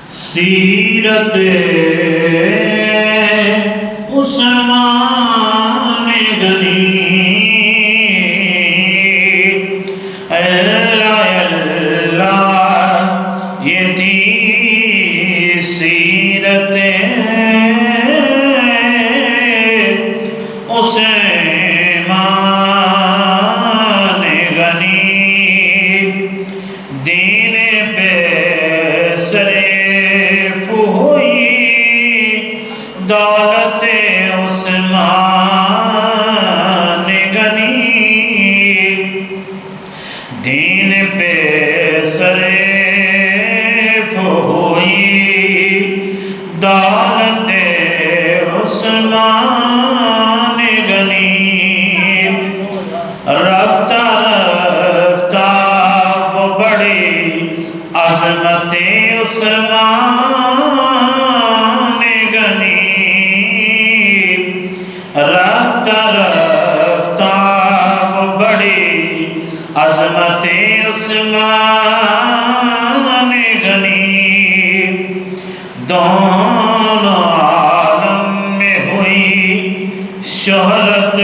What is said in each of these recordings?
سیرت عثمان غنی اللہ اللہ یہ تھی سیرت عثمان غنی دین پہ صرف ہوئی دولت عثمان غنی دین پہ صرف ہوئی دولت عثمان غنی رفتہ رفتہ وہ بڑی عظمت عثمان غنی رفتہ رفتہ وہ بڑی عظمت عثمان غنی دونوں عالم میں ہوئی شہرت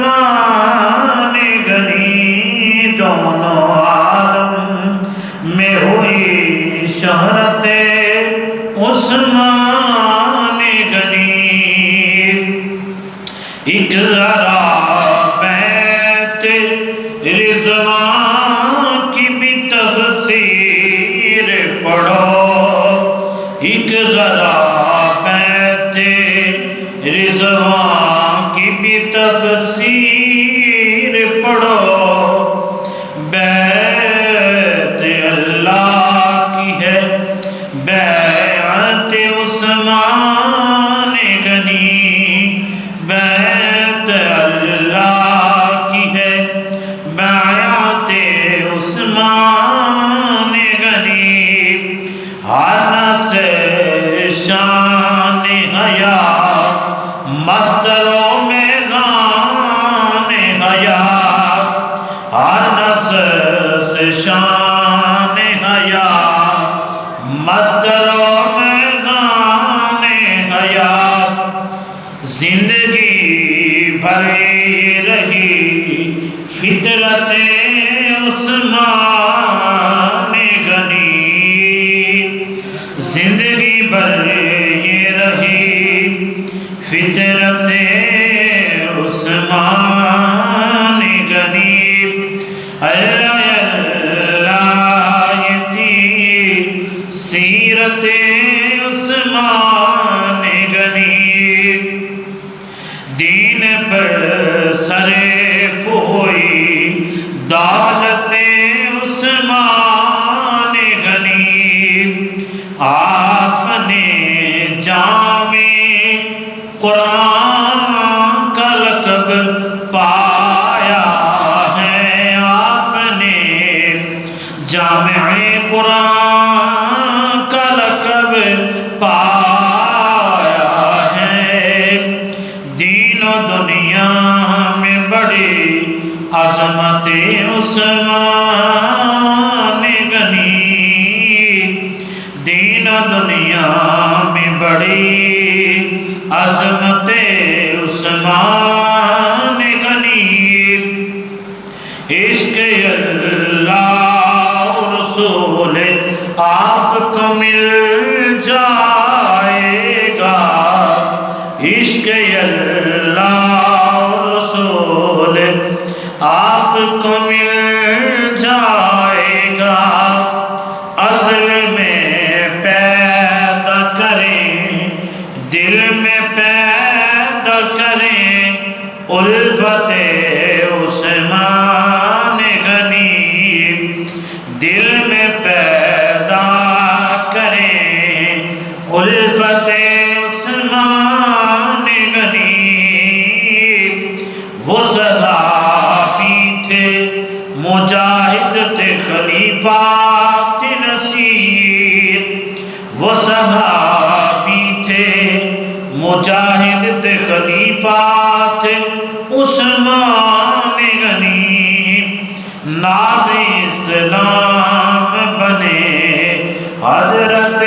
عثمان غنی دونوں عالم میں ہوئی شہرت عثمان غنی ایک ذرا بیت رضوان کی بھی تفسیر پڑھو ایک ذرا بیت رضوان کی بھی تفسیر پڑھو بیت اللہ کی ہے بیعت عثمان غنی بیت اللہ کی ہے بیعت عثمان غنی ہر نفس شان حیا مصدر و میزان حیا ہر نفس سے شان حیا مصدر و میزان حیا زندگی بھر رہی فطرت عثمان غنی زندگی بھر یہ رہی فطرت عثمان غنی اللہ اللہ یہ تھی سیرت عثمان غنی دین پر صرف ہوئی دولت عثمان غنی آپ نے جامع قرآن کا لقب پایا ہے آپ نے جامع قرآن کا لقب پایا ہے دین و دنیا میں بڑی عظمت عثمان غنی دین و دنیا میں بڑی عظمت عثمان غنی عشق اللہ و رسول آپ کو مل جائے گا عشق اللہ و رسول آپ کو مل جائے گا اصل میں پیدا کریں دل میں پیدا کریں الفت عثمان غنی دل میں پیدا کریں الفت عثمان غنی وہ صحابی تھے مجاہد تھے خلیفہ تھے نصیر وہ صحابی تھے مجاہد تھے خلیفہ اسلام بنے حضرت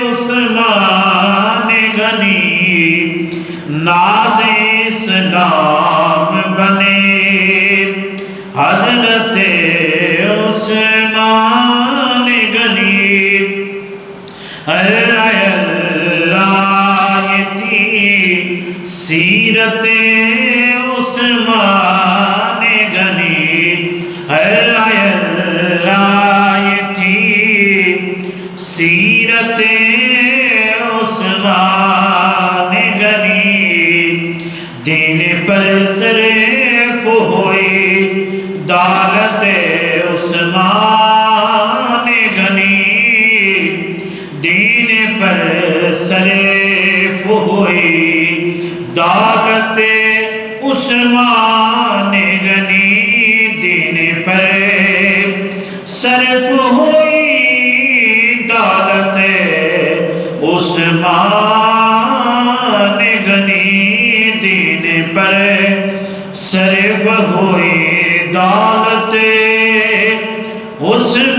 عثمان غنی، ناز اسلام بنے حضرت عثمان غنی۔ اللہ اللہ یہ تھی سیرت عثمان غنی، اللہ اللہ یہ تھی سیرت عثمان غنی۔ دین پر صرف ہوئی دولت عثمان غنی، دین پر صرف ہوئی دولت عثمان غنی، دین پر صرف ہوئی دولت عثمان غنی، دین پر صرف ہوئی دولت عثمان